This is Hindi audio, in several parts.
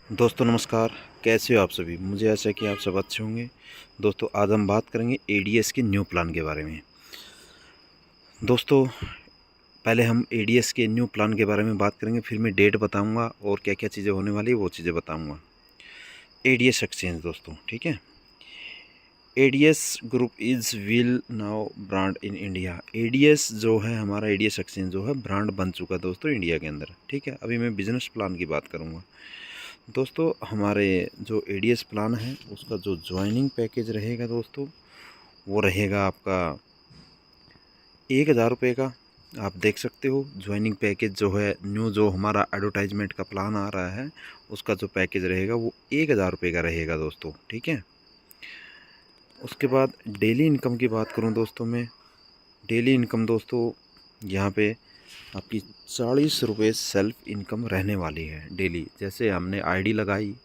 दोस्तों नमस्कार। कैसे हो आप सभी? मुझे आशा है कि आप सब अच्छे होंगे। दोस्तों आज हम बात करेंगे एडीएस के न्यू प्लान के बारे में। दोस्तों पहले हम एडीएस के न्यू प्लान के बारे में बात करेंगे, फिर मैं डेट बताऊंगा और क्या क्या चीज़ें होने वाली है वो चीज़ें बताऊंगा। एडीएस एक्सचेंज दोस्तों, ठीक है। ADS group is will now brand in India. ADS जो है हमारा एडीएस एक्सचेंज जो है ब्रांड बन चुका है दोस्तों इंडिया के अंदर, ठीक है। अभी मैं बिजनेस प्लान की बात करूँगा। दोस्तों हमारे जो एडीएस प्लान है उसका जो ज्वाइनिंग पैकेज रहेगा दोस्तों वो रहेगा आपका 1000 रुपये का। आप देख सकते हो ज्वाइनिंग पैकेज जो है न्यू जो हमारा एडवर्टाइजमेंट का प्लान आ रहा है उसका जो पैकेज रहेगा वो 1000 रुपये का रहेगा दोस्तों, ठीक है। उसके बाद डेली इनकम की बात करूं दोस्तों मैं, डेली इनकम दोस्तों यहाँ पे आपकी 40 रुपये सेल्फ इनकम रहने वाली है डेली। जैसे हमने आईडी लगाई,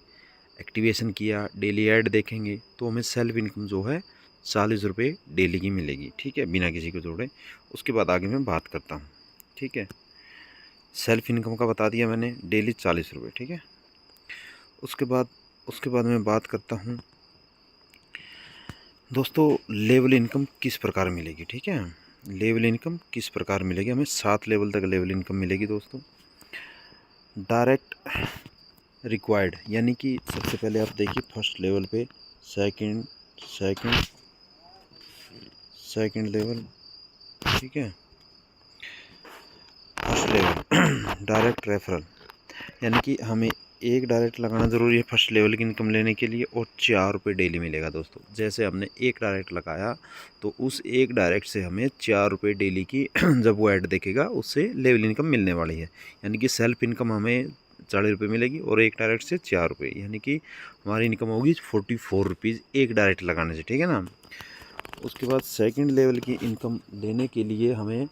एक्टिवेशन किया, डेली ऐड देखेंगे तो हमें सेल्फ इनकम जो है 40 रुपये डेली की मिलेगी, ठीक है, बिना किसी को जोड़े। उसके बाद आगे मैं बात करता हूँ, ठीक है। सेल्फ इनकम का बता दिया मैंने, डेली 40 रुपये, ठीक है। उसके बाद मैं बात करता हूँ दोस्तों लेवल इनकम किस प्रकार मिलेगी, ठीक है। लेवल इनकम किस प्रकार मिलेगी, हमें 7 लेवल तक लेवल इनकम मिलेगी दोस्तों। डायरेक्ट रिक्वायर्ड यानी कि सबसे पहले आप देखिए फर्स्ट लेवल पे सेकंड सेकंड सेकंड लेवल, ठीक है। फर्स्ट लेवल डायरेक्ट रेफरल यानी कि हमें एक डायरेक्ट लगाना ज़रूरी है फर्स्ट लेवल की इनकम लेने के लिए और 4 रुपये डेली मिलेगा दोस्तों। जैसे हमने एक डायरेक्ट लगाया तो उस एक डायरेक्ट से हमें 4 रुपये डेली की जब वो ऐड देखेगा उससे लेवल इनकम मिलने वाली है। यानी कि सेल्फ इनकम हमें 40 रुपये मिलेगी और एक डायरेक्ट से 4 रुपये, यानी कि हमारी इनकम होगी 44 रुपीज़ एक डायरेक्ट लगाने से, ठीक है ना। उसके बाद सेकंड लेवल की इनकम लेने के लिए हमें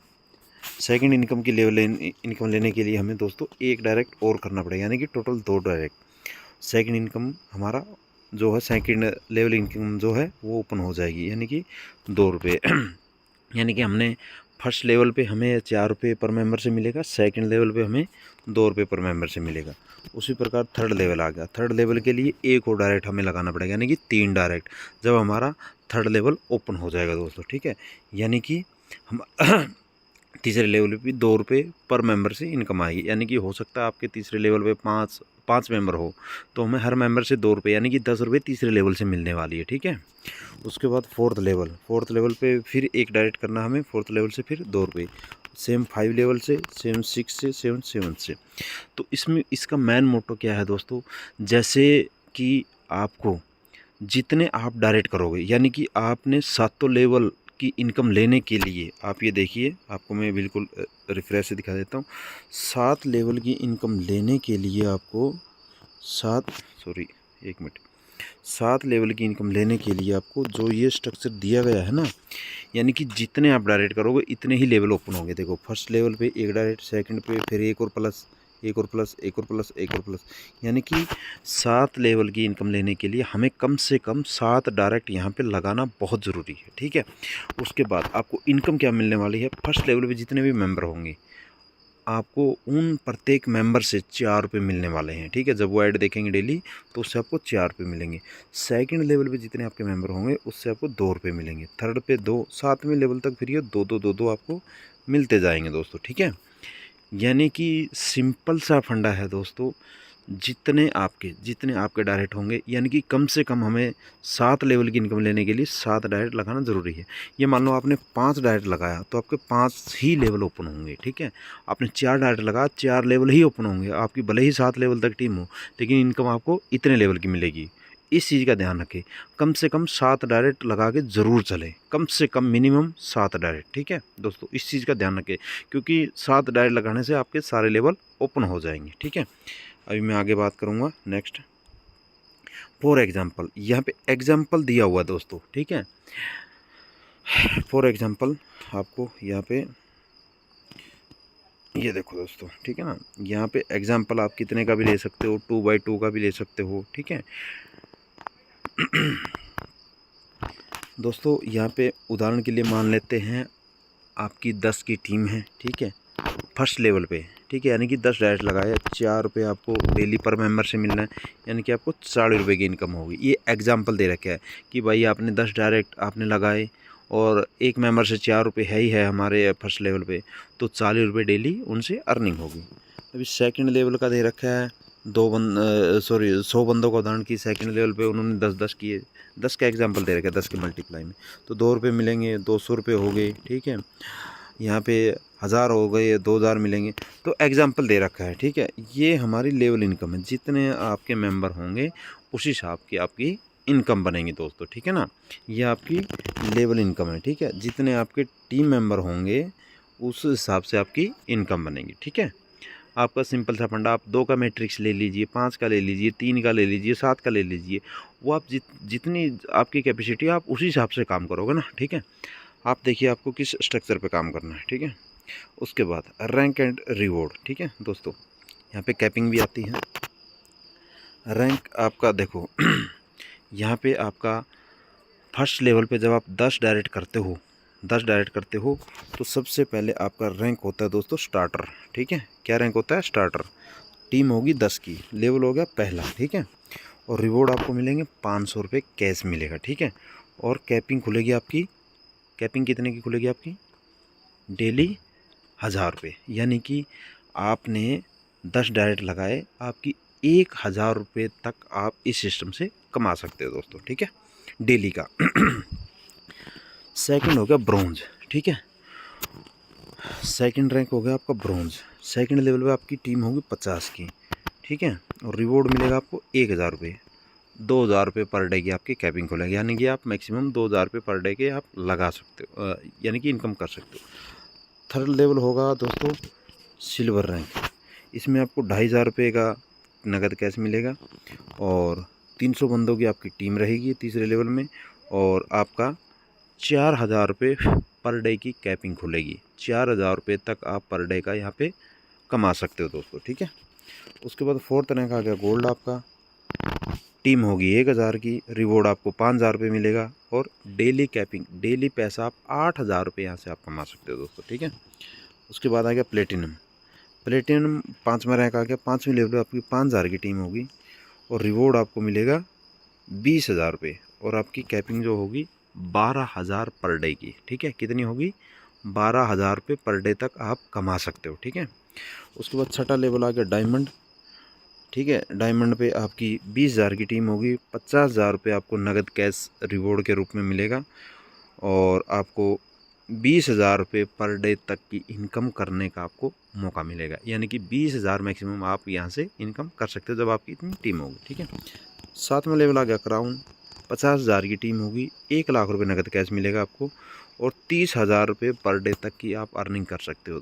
सेकंड इनकम की इनकम लेने के लिए हमें दोस्तों एक डायरेक्ट और करना पड़ेगा, यानी कि टोटल 2 डायरेक्ट। सेकंड इनकम हमारा जो है सेकंड लेवल इनकम जो है वो ओपन हो जाएगी, यानी कि 2 रुपये यानी कि हमने फर्स्ट लेवल पे हमें 4 रुपये पर मेंबर से मिलेगा, सेकंड लेवल पे हमें 2 रुपये पर मेंबर से मिलेगा। उसी प्रकार थर्ड लेवल आ गया, थर्ड लेवल के लिए एक और डायरेक्ट हमें लगाना पड़ेगा, यानी कि 3 डायरेक्ट जब हमारा थर्ड लेवल ओपन हो जाएगा दोस्तों, ठीक है। यानी कि हम तीसरे लेवल पे भी 2 रुपये पर मेंबर से इनकम आएगी, यानी कि हो सकता है आपके तीसरे लेवल पे पाँच मेंबर हो तो हमें हर मेंबर से 2 रुपये यानी कि 10 रुपये तीसरे लेवल से मिलने वाली है, ठीक है। उसके बाद फोर्थ लेवल पे फिर एक डायरेक्ट करना हमें, फोर्थ लेवल से फिर 2 रुपये, सेम 5 लेवल से, सेम 6 से, सेम 7 से। तो इसमें इसका मेन मोटो क्या है दोस्तों, जैसे कि आपको जितने आप डायरेक्ट करोगे, यानी कि आपने सातों लेवल की इनकम लेने के लिए आप ये देखिए, आपको मैं बिल्कुल रिफ्रेश से दिखा देता हूँ। 7 लेवल की इनकम लेने के लिए आपको 7 लेवल की इनकम लेने के लिए आपको जो ये स्ट्रक्चर दिया गया है ना, यानी कि जितने आप डायरेक्ट करोगे इतने ही लेवल ओपन होंगे। देखो फर्स्ट लेवल पे एक डायरेक्ट, सेकंड पे फिर एक और प्लस, एक और प्लस, एक और प्लस, एक और प्लस, यानी कि 7 लेवल की इनकम लेने के लिए हमें कम से कम 7 डायरेक्ट यहाँ पे लगाना बहुत ज़रूरी है, ठीक है। उसके बाद आपको इनकम क्या मिलने वाली है, फर्स्ट लेवल पे जितने भी मेंबर होंगे आपको उन प्रत्येक मेंबर से 4 रुपये मिलने वाले हैं, ठीक है। जब वो ऐड देखेंगे डेली तो उससे आपको 4 रुपये मिलेंगे। सेकंड लेवल पे जितने आपके मेंबर होंगे उससे आपको 2 रुपये मिलेंगे, थर्ड पे 2, 7वें लेवल तक फिर ये 2 आपको मिलते जाएंगे दोस्तों, ठीक है। यानी कि सिंपल सा फंडा है दोस्तों, जितने आपके डायरेक्ट होंगे, यानी कि कम से कम हमें 7 लेवल की इनकम लेने के लिए 7 डायरेक्ट लगाना ज़रूरी है। ये मान लो आपने 5 डायरेक्ट लगाया तो आपके 5 ही लेवल ओपन होंगे, ठीक है। आपने 4 डायरेक्ट लगाया, 4 लेवल ही ओपन होंगे, आपकी भले ही 7 लेवल तक टीम हो लेकिन इनकम आपको इतने लेवल की मिलेगी। इस चीज़ का ध्यान रखें, कम से कम 7 डायरेक्ट लगा के ज़रूर चलें, कम से कम मिनिमम 7 डायरेक्ट, ठीक है दोस्तों। इस चीज़ का ध्यान रखें क्योंकि 7 डायरेक्ट लगाने से आपके सारे लेवल ओपन हो जाएंगे, ठीक है। अभी मैं आगे बात करूँगा नेक्स्ट। फॉर एग्जांपल यहाँ पे एग्जांपल दिया हुआ दोस्तों, ठीक है। फॉर एग्जांपल आपको यहाँ पे ये देखो दोस्तों, ठीक है ना, यहाँ पे एग्जांपल आप कितने का भी ले सकते हो, 2x2 का भी ले सकते हो, ठीक है। दोस्तों यहाँ पे उदाहरण के लिए मान लेते हैं आपकी 10 की टीम है, ठीक है, फर्स्ट लेवल पे, ठीक है, यानी कि 10 डायरेक्ट लगाए, 4 रुपये आपको डेली पर मेंबर से मिलना है, यानी कि आपको 40 रुपये की इनकम होगी। ये एग्जांपल दे रखा है कि भाई आपने 10 डायरेक्ट आपने लगाए और एक मेंबर से 4 रुपये है ही है हमारे फर्स्ट लेवल पे, तो 40 रुपये डेली उनसे अर्निंग होगी। अभी सेकंड लेवल का दे रखा है 100 बंदों का उदाहरण की सेकंड लेवल पे उन्होंने 10-10 किए, 10 का एग्जांपल दे रखा है, 10 के मल्टीप्लाई में, तो 2 रुपये मिलेंगे, 200 रुपये हो गए, ठीक है। यहाँ पे 1000 हो गए, 2000 मिलेंगे, तो एग्जांपल दे रखा है, ठीक है। ये हमारी लेवल इनकम है, जितने आपके मेंबर होंगे उस हिसाब की आपकी इनकम बनेगी दोस्तों, ठीक है ना। ये आपकी लेवल इनकम है, ठीक है। जितने आपके टीम मेंबर होंगे उस हिसाब से आपकी इनकम बनेगी, ठीक है। आपका सिंपल सा फंडा, आप 2 का मैट्रिक्स ले लीजिए, 5 का ले लीजिए, 3 का ले लीजिए, 7 का ले लीजिए, वो आप जितनी आपकी कैपेसिटी है आप उसी हिसाब से काम करोगे ना, ठीक है। आप देखिए आपको किस स्ट्रक्चर पे काम करना है, ठीक है। उसके बाद रैंक एंड रिवॉर्ड, ठीक है दोस्तों। यहाँ पे कैपिंग भी आती है। रैंक आपका देखो यहाँ पे आपका फर्स्ट लेवल पे जब आप 10 डायरेक्ट करते हो तो सबसे पहले आपका रैंक होता है दोस्तों स्टार्टर, ठीक है। क्या रैंक होता है? स्टार्टर। टीम होगी 10 की, लेवल हो गया पहला, ठीक है। और रिवॉर्ड आपको मिलेंगे 500 रुपये कैश मिलेगा, ठीक है। और कैपिंग खुलेगी आपकी, कैपिंग कितने की खुलेगी आपकी? डेली 1000 रुपये, यानी कि आपने 10 डायरेक्ट लगाए, आपकी 1000 रुपये तक आप इस सिस्टम से कमा सकते हो दोस्तों, ठीक है, डेली का। सेकंड हो गया ब्रोंज, ठीक है। सेकंड रैंक हो गया आपका ब्रोंज। सेकंड लेवल पे आपकी टीम होगी 50 की, ठीक है। और रिवॉर्ड मिलेगा आपको 1000 रुपये। 2000 रुपये पर डे की आपकी कैपिंग खुलेगी, यानी कि आप मैक्सिमम 2000 रुपये पर डे के आप लगा सकते हो, यानी कि इनकम कर सकते हो। थर्ड लेवल होगा दोस्तों सिल्वर रैंक। इसमें आपको 2500 रुपये का नगद कैश मिलेगा और 300 बंदों की आपकी टीम रहेगी तीसरे लेवल में, और आपका 4000 रुपये पर डे की कैपिंग खुलेगी। 4000 रुपये तक आप पर डे का यहाँ पे कमा सकते हो दोस्तों, ठीक है। उसके बाद फोर्थ रैंक आ गया गोल्ड। आपका टीम होगी 1000 की, रिवॉर्ड आपको 5000 रुपये मिलेगा और डेली कैपिंग, डेली पैसा आप 8000 रुपये यहाँ से आप कमा सकते हो दोस्तों, ठीक है। उसके बाद आ गया प्लेटिनम। प्लेटिनम 5वां रैंक आ गया। 5वीं लेवल पर आपकी 5000 की टीम होगी और रिवॉर्ड आपको मिलेगा 20,000 रुपये और आपकी कैपिंग जो होगी 12,000 पर डे की, ठीक है। कितनी होगी? 12,000 रुपये पर डे तक आप कमा सकते हो, ठीक है। उसके बाद छठा लेवल आ गया डायमंड, ठीक है। डायमंड पे आपकी 20,000 की टीम होगी, 50,000 रुपये आपको नगद कैश रिवॉर्ड के रूप में मिलेगा और आपको 20,000 रुपये पर डे तक की इनकम करने का आपको मौका मिलेगा, यानी कि 20,000 मैक्सिमम आप यहाँ से इनकम कर सकते हो जब आपकी इतनी टीम होगी, ठीक है। 7वां लेवल आ गया क्राउन। 50,000 की टीम होगी, 1,00,000 रुपये नगद कैश मिलेगा आपको और 30,000 रुपये पर डे तक की आप अर्निंग कर सकते हो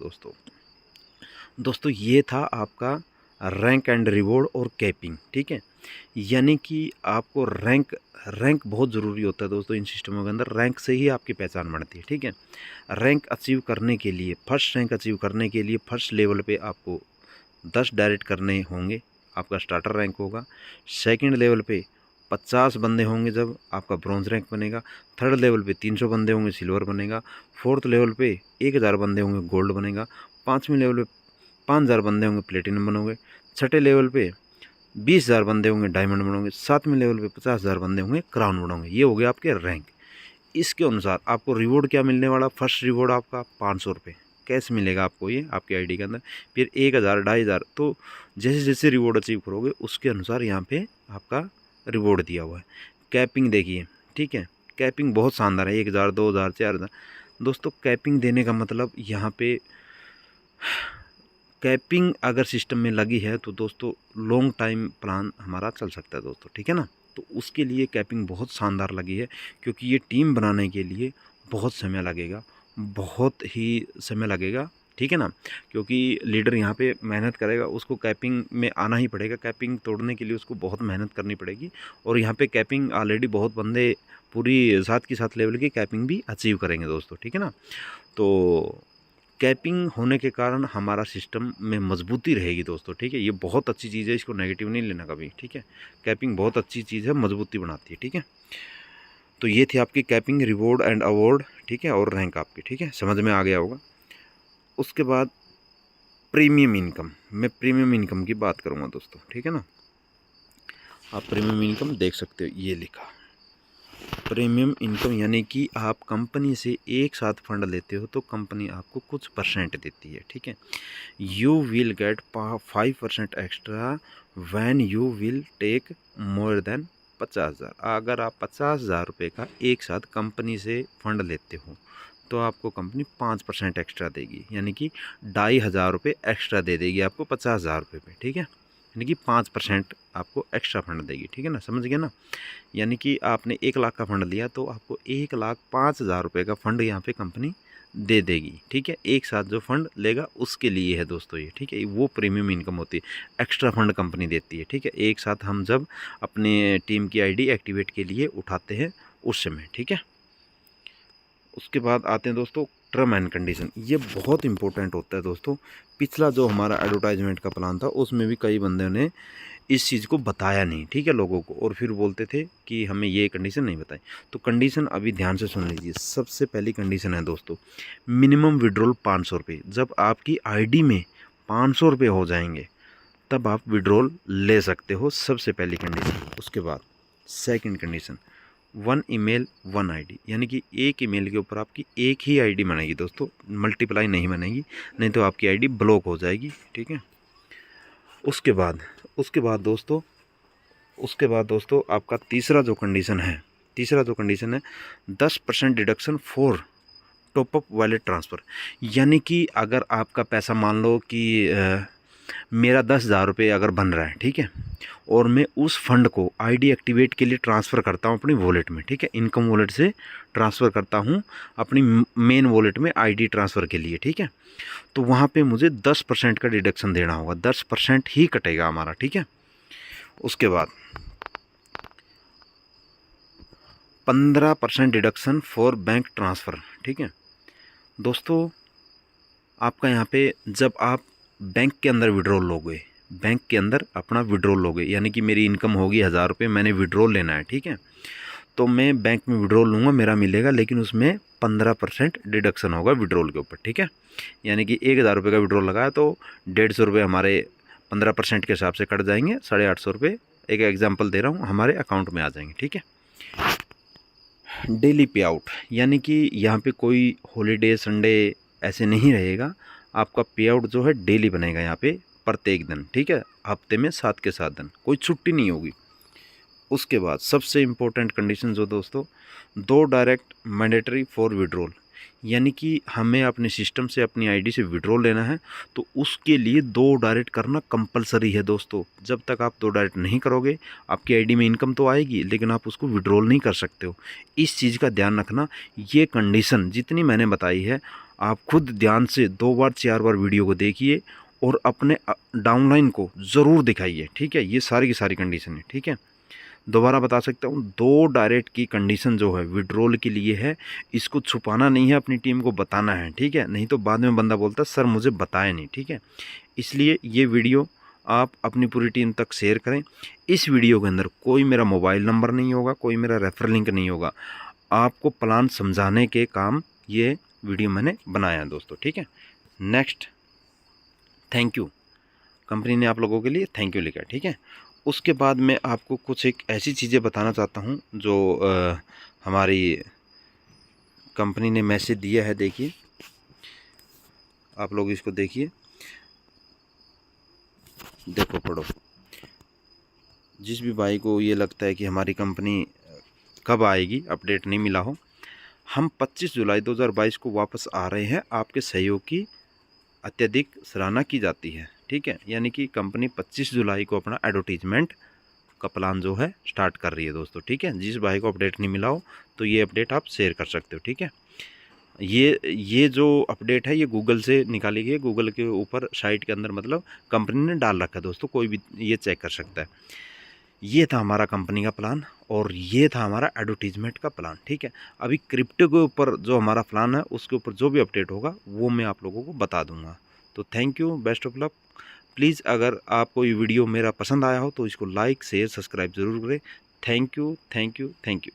दोस्तों ये था आपका रैंक एंड रिवॉर्ड और कैपिंग, ठीक है। यानी कि आपको रैंक बहुत ज़रूरी होता है दोस्तों इन सिस्टमों के अंदर। रैंक से ही आपकी पहचान बढ़ती है, ठीक है। रैंक अचीव करने के लिए, फर्स्ट रैंक अचीव करने के लिए फर्स्ट लेवल पे आपको 10 डायरेक्ट करने होंगे, आपका स्टार्टर रैंक होगा। सेकंड लेवल पे 50 बंदे होंगे जब आपका ब्रॉन्ज रैंक बनेगा। थर्ड लेवल पे 300 बंदे होंगे, सिल्वर बनेगा। फोर्थ लेवल पे 1000 बंदे होंगे, गोल्ड बनेगा। 5वीं लेवल पे 5000 बंदे होंगे, प्लेटिनम बनोगे। छठे लेवल पे 20,000 बंदे होंगे, डायमंड बनोगे। 7वें लेवल पे 50,000 बंदे होंगे, क्राउन बनोगे। ये हो गया आपके रैंक। इसके अनुसार आपको रिवॉर्ड क्या मिलने वाला? फर्स्ट रिवॉर्ड आपका 500 रुपये कैश मिलेगा आपको, ये आपके आईडी के अंदर। फिर 1000, 2500, तो जैसे जैसे रिवॉर्ड अचीव करोगे उसके अनुसार यहाँ पे आपका रिवॉर्ड दिया हुआ है। कैपिंग देखिए, ठीक है। कैपिंग बहुत शानदार है, 1000, 2000, 4000 दोस्तों। कैपिंग देने का मतलब यहाँ पे कैपिंग अगर सिस्टम में लगी है तो दोस्तों लॉन्ग टाइम प्लान हमारा चल सकता है दोस्तों, ठीक है ना। तो उसके लिए कैपिंग बहुत शानदार लगी है, क्योंकि ये टीम बनाने के लिए बहुत समय लगेगा, बहुत ही समय लगेगा, ठीक है ना। क्योंकि लीडर यहाँ पे मेहनत करेगा, उसको कैपिंग में आना ही पड़ेगा। कैपिंग तोड़ने के लिए उसको बहुत मेहनत करनी पड़ेगी और यहाँ पे कैपिंग ऑलरेडी बहुत बंदे पूरी साथ की साथ लेवल की कैपिंग भी अचीव करेंगे दोस्तों, ठीक है ना। तो कैपिंग होने के कारण हमारा सिस्टम में मजबूती रहेगी दोस्तों, ठीक है। ये बहुत अच्छी चीज़ है, इसको नेगेटिव नहीं लेना कभी, ठीक है। कैपिंग बहुत अच्छी चीज़ है, मजबूती बनाती है, ठीक है। तो ये थी आपकी कैपिंग, रिवॉर्ड एंड अवार्ड, ठीक है, और रैंक आपकी, ठीक है, समझ में आ गया होगा। उसके बाद प्रीमियम इनकम, मैं प्रीमियम इनकम की बात करूँगा दोस्तों, ठीक है ना। आप प्रीमियम इनकम देख सकते हो, ये लिखा प्रीमियम इनकम, यानी कि आप कंपनी से एक साथ फंड लेते हो तो कंपनी आपको कुछ परसेंट देती है, ठीक है। You will get 5% extra when you will take more than 50,000। अगर आप 50,000 रुपये का एक साथ कंपनी से फंड लेते हो तो आपको कंपनी 5% एक्स्ट्रा देगी, यानी कि 2,500 रुपये एक्स्ट्रा दे देगी आपको 50,000 रुपये पे, ठीक है। यानी कि 5% आपको एक्स्ट्रा फंड देगी, ठीक है ना, समझ गए ना। यानी कि आपने 1 लाख का फंड लिया तो आपको 1,05,000 रुपये का फंड यहाँ पे कंपनी दे देगी, ठीक है। एक साथ जो फंड लेगा उसके लिए है दोस्तों ये, ठीक है। वो प्रीमियम इनकम होती है, एक्स्ट्रा फंड कंपनी देती है, ठीक है। एक साथ हम जब अपने टीम की आईडी एक्टिवेट के लिए उठाते हैं उस समय, ठीक है। उसके बाद आते हैं दोस्तों टर्म एंड कंडीशन। ये बहुत इंपॉर्टेंट होता है दोस्तों। पिछला जो हमारा एडवर्टाइजमेंट का प्लान था उसमें भी कई बंदों ने इस चीज़ को बताया नहीं, ठीक है, लोगों को, और फिर बोलते थे कि हमें ये कंडीशन नहीं बताई। तो कंडीशन अभी ध्यान से सुन लीजिए। सबसे पहली कंडीशन है दोस्तों, मिनिमम विड्रॉल 500 रुपये। जब आपकी आईडी में 500 रुपये हो जाएंगे तब आप विड्रॉल ले सकते हो, सबसे पहली कंडीशन। उसके बाद सेकंड कंडीशन, 1 ईमेल 1 आईडी, यानी कि एक ईमेल के ऊपर आपकी एक ही आईडी बनेगी दोस्तों, मल्टीप्लाई नहीं बनेगी, नहीं तो आपकी आईडी ब्लॉक हो जाएगी, ठीक है। उसके बाद दोस्तों आपका तीसरा जो कंडीशन है 10% deduction for top up wallet transfer. यानी कि अगर आपका पैसा, मान लो कि मेरा 10,000 रुपये अगर बन रहा है, ठीक है, और मैं उस फंड को आईडी एक्टिवेट के लिए ट्रांसफ़र करता हूँ अपनी वॉलेट में, ठीक है, इनकम वॉलेट से ट्रांसफ़र करता हूँ अपनी मेन वॉलेट में आईडी ट्रांसफ़र के लिए, ठीक है, तो वहाँ पे मुझे 10% का डिडक्शन देना होगा, 10% ही कटेगा हमारा, ठीक है। उसके बाद 15% डिडक्शन फॉर बैंक ट्रांसफ़र, ठीक है दोस्तों। आपका यहाँ पे जब आप बैंक के अंदर विड्रॉल लोगे, बैंक के अंदर अपना विड्रॉल लोगे, यानी कि मेरी इनकम होगी 1,000 रुपये, मैंने विड्रॉल लेना है, ठीक है, तो मैं बैंक में विड्रॉल लूँगा, मेरा मिलेगा, लेकिन उसमें 15% डिडक्शन होगा विड्रॉल के ऊपर, ठीक है। यानी कि 1,000 रुपये का विड्रॉल लगाया तो 150 रुपये हमारे 15% के हिसाब से कट जाएंगे, 850 रुपये, एक एग्जाम्पल दे रहा हूँ, हमारे अकाउंट में आ जाएंगे, ठीक है। डेली पे आउट, यानी कि यहाँ पे कोई हॉलीडे संडे ऐसे नहीं रहेगा, आपका पे आउट जो है डेली बनेगा यहाँ पे, प्रत्येक दिन, ठीक है, हफ्ते में 7 के 7 दिन, कोई छुट्टी नहीं होगी। उसके बाद सबसे इम्पोर्टेंट कंडीशन जो दोस्तों, 2 डायरेक्ट मैंडेटरी फॉर विड्रॉल, यानी कि हमें अपने सिस्टम से अपनी आईडी से विड्रॉल लेना है तो उसके लिए 2 डायरेक्ट करना कंपलसरी है दोस्तों। जब तक आप 2 डायरेक्ट नहीं करोगे आपकी आईडी में इनकम तो आएगी लेकिन आप उसको विड्रॉल नहीं कर सकते हो। इस चीज़ का ध्यान रखना। ये कंडीशन जितनी मैंने बताई है आप खुद ध्यान से 2 बार 4 बार वीडियो को देखिए और अपने डाउनलाइन को ज़रूर दिखाइए, ठीक है। ये सारी की सारी कंडीशन है, ठीक है। दोबारा बता सकता हूँ, 2 डायरेक्ट की कंडीशन जो है विड्रॉल के लिए है, इसको छुपाना नहीं है, अपनी टीम को बताना है, ठीक है। नहीं तो बाद में बंदा बोलता है सर मुझे बताया नहीं, ठीक है। इसलिए ये वीडियो आप अपनी पूरी टीम तक शेयर करें। इस वीडियो के अंदर कोई मेरा मोबाइल नंबर नहीं होगा, कोई मेरा रेफर लिंक नहीं होगा, आपको प्लान समझाने के काम ये वीडियो मैंने बनाया है दोस्तों, ठीक है। नेक्स्ट, थैंक यू, कंपनी ने आप लोगों के लिए थैंक यू लिखा है, ठीक है। उसके बाद मैं आपको कुछ एक ऐसी चीज़ें बताना चाहता हूँ जो हमारी कंपनी ने मैसेज दिया है। देखिए आप लोग इसको देखिए, देखो पढ़ो। जिस भी भाई को ये लगता है कि हमारी कंपनी कब आएगी, अपडेट नहीं मिला हो, हम 25 जुलाई 2022 को वापस आ रहे हैं। आपके सहयोग की अत्यधिक सराहना की जाती है, ठीक है। यानी कि कंपनी 25 जुलाई को अपना एडवर्टीजमेंट का प्लान जो है स्टार्ट कर रही है दोस्तों, ठीक है। जिस भाई को अपडेट नहीं मिला हो तो ये अपडेट आप शेयर कर सकते हो, ठीक है। ये जो अपडेट है ये गूगल से निकाली गई है, गूगल के ऊपर साइट के अंदर मतलब कंपनी ने डाल रखा है दोस्तों, कोई भी ये चेक कर सकता है। ये था हमारा कंपनी का प्लान और ये था हमारा एडवर्टीजमेंट का प्लान, ठीक है। अभी क्रिप्टो के ऊपर जो हमारा प्लान है उसके ऊपर जो भी अपडेट होगा वो मैं आप लोगों को बता दूंगा। तो thank you, best of luck. Please अगर आपको ये वीडियो मेरा पसंद आया हो तो इसको लाइक शेयर सब्सक्राइब ज़रूर करें। Thank you, thank you, thank you.